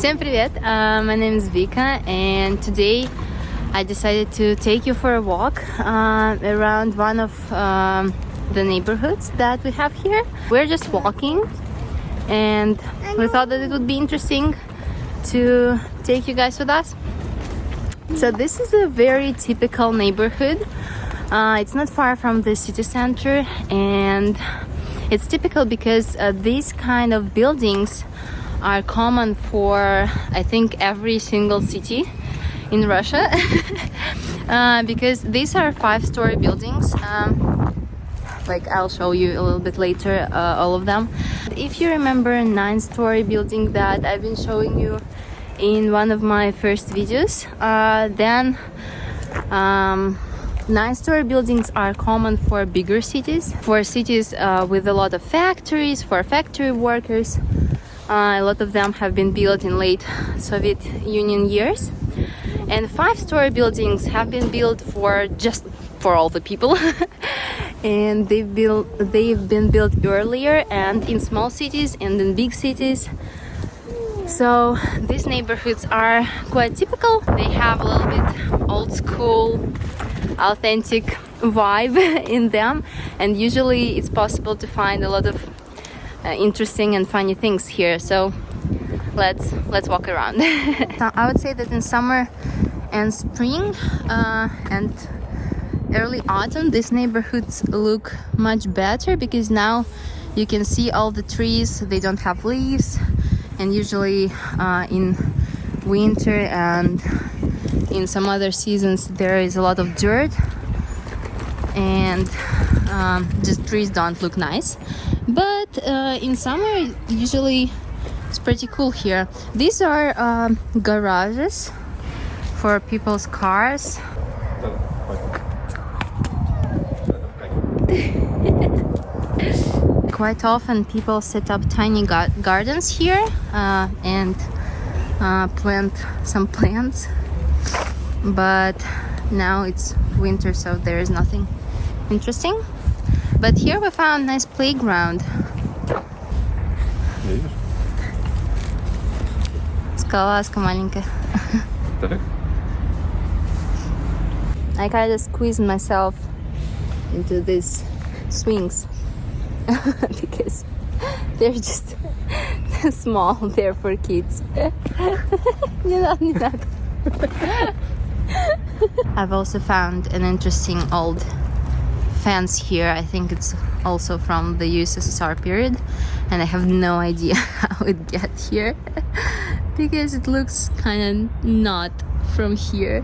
Всем привет! My name is Vika, and today I decided to take you for a walk around one of the neighborhoods that we have here. We're just walking, and we thought that it would be interesting to take you guys with us. So this is a very typical neighborhood. It's not far from the city center, and it's typical because these kind of buildings are common for, I think, every single city in Russia. Because these are 5-story buildings. Like I'll show you a little bit later all of them. If you remember a 9-story building that I've been showing you in one of my first videos, then 9-story buildings are common for bigger cities, for cities with a lot of factories, for factory workers. A lot of them have been built in late Soviet Union years, and 5-story buildings have been built for all the people. And they've been built earlier and in small cities and in big cities. So these neighborhoods are quite typical. They have a little bit old school, authentic vibe in them, and usually it's possible to find a lot of interesting and funny things here. So let's walk around. I would say that in summer and spring and early autumn, these neighborhoods look much better because now you can see all the trees. They don't have leaves, and usually in winter and in some other seasons there is a lot of dirt, and just trees don't look nice. But in summer usually it's pretty cool here. These are garages for people's cars. Quite often people set up tiny gardens here and plant some plants, but now it's winter, so there is nothing interesting. But here we found a nice playground. Скаласка маленькая. I kind of squeezed myself into these swings because they're just small. They're for kids. Не надо. I've also found an interesting old fence here. I think it's also from the USSR period, and I have no idea how it got here because it looks kind of not from here,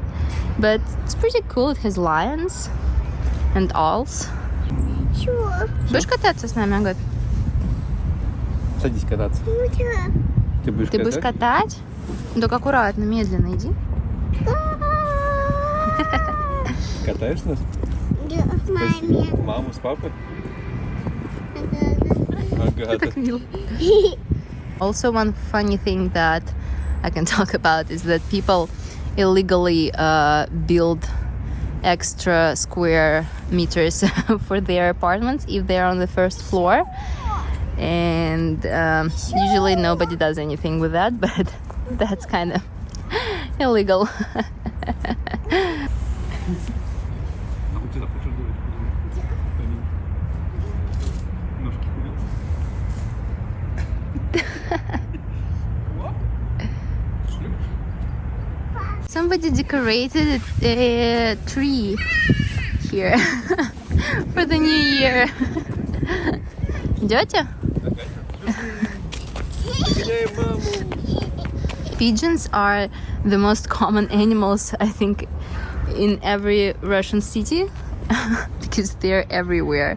but it's pretty cool. It has lions and owls. Sure. Будешь кататься с нами, Агат? Садись кататься. Ты будешь катать? Только аккуратно, медленно иди. Катаешь нас? Да, маме. Маму с папой? Так мило. Also, one funny thing that I can talk about is that people illegally build extra square meters for their apartments if they're on the first floor, and usually nobody does anything with that, but that's kind of illegal. Somebody decorated a tree here for the new year. Идете? Pigeons are the most common animals, I think, in every Russian city because they're everywhere.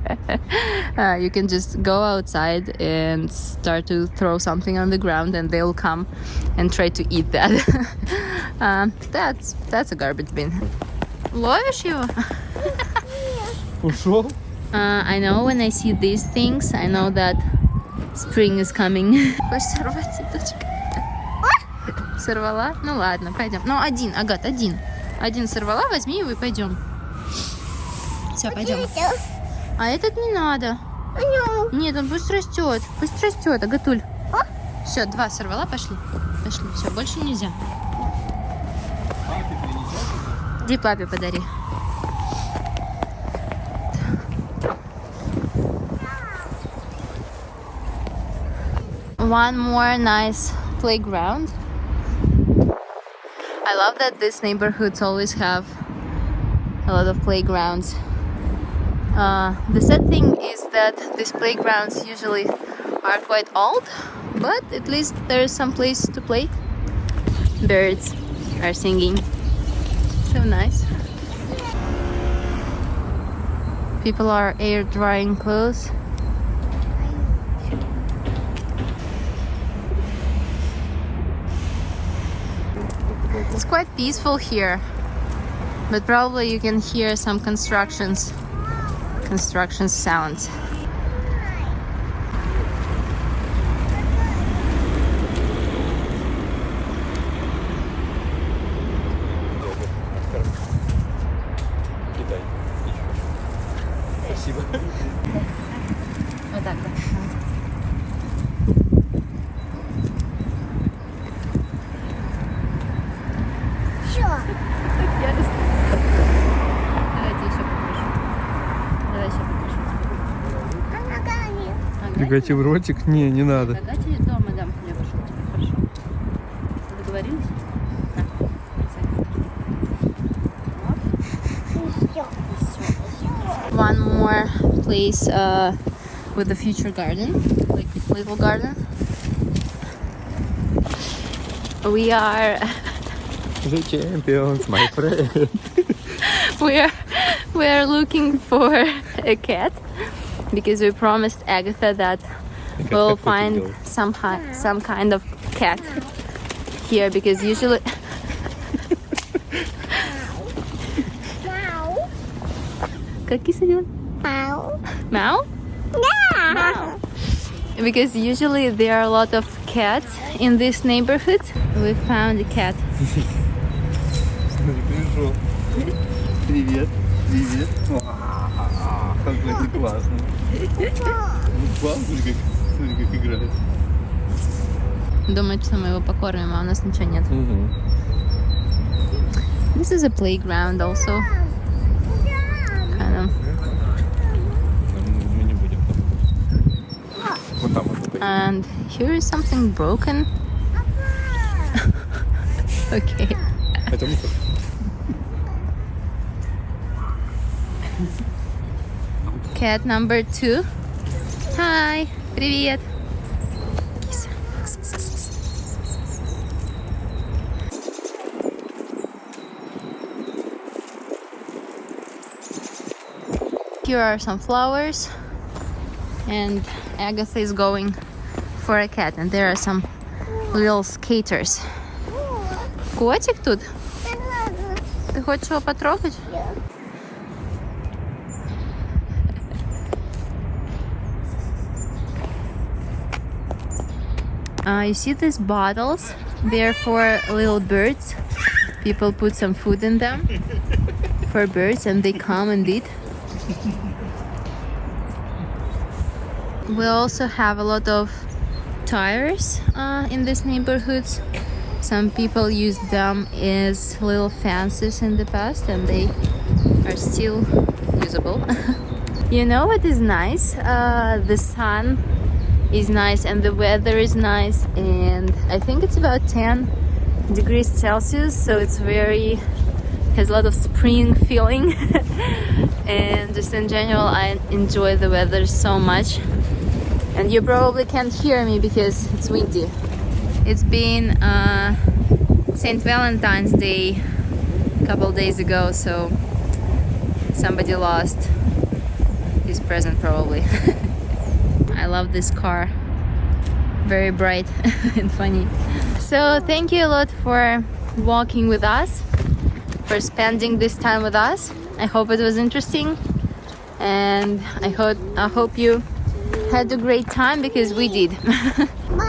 You can just go outside and start to throw something on the ground and they'll come and try to eat that. That's a garbage bin. Ловишь его? Ушел? I know when I see these things, I know that spring is coming. Хочешь сорвать цветочек? Сорвала? Ну ладно, пойдем. Ну один, Агат, один. Один сорвала, возьми его и пойдем. Все, пойдем. А этот не надо. Нет, он пусть растет. Пусть растет, Агатуль. Все, 2 сорвала, пошли. Пошли, все, больше нельзя. Иди папе подари. One more nice playground. I love that these neighborhoods always have a lot of playgrounds. The sad thing is that these playgrounds usually are quite old, but at least there's some place to play. Birds are singing. So nice. People are air drying clothes. It's quite peaceful here, but probably you can hear some construction sounds. Кидай. Спасибо. Вот так, да. Что? Давайте еще покажу. Давай еще покажу. Она говорит. Пригати в ротик? Не надо. Агате дома дам хлебушек тебе, хорошо? Договорились? One more place with a future garden, like a little garden. We are The champions, my friend. we are looking for a cat because we promised Agatha that we'll find some kind of cat here because usually Мяу. как киса делает? Мяу. Meow? Да. Because usually there are a lot of cats in this neighborhood. We found a cat. Смотри, пришел. Привет. Привет. Какой ты классный. Смотри, как играет. Думает, что мы его покормим, а у нас ничего нет. This is a playground also. Kind of. Мы не будем там. Вот там вот. And here is something broken. Okay. Это мусор. Cat number 2. Hi. Привет. Киса. Here are some flowers, and Agatha is going for a cat, and there are some little skaters. Котик тут? Ты хочешь его потрогать? You see these bottles? They're for little birds. People put some food in them for birds and they come and eat. We also have a lot of tires in these neighborhoods. Some people used them as little fences in the past and they are still usable. You know what is nice? The sun is nice and the weather is nice, and I think it's about 10 degrees Celsius, so it's has a lot of spring feeling. And just in general I enjoy the weather so much, and you probably can't hear me because it's windy. It's been St. Valentine's Day a couple days ago, so somebody lost his present probably. I love this car, very bright and funny. So thank you a lot for walking with us, for spending this time with us. I hope it was interesting, and I hope you had a great time because we did. Bye.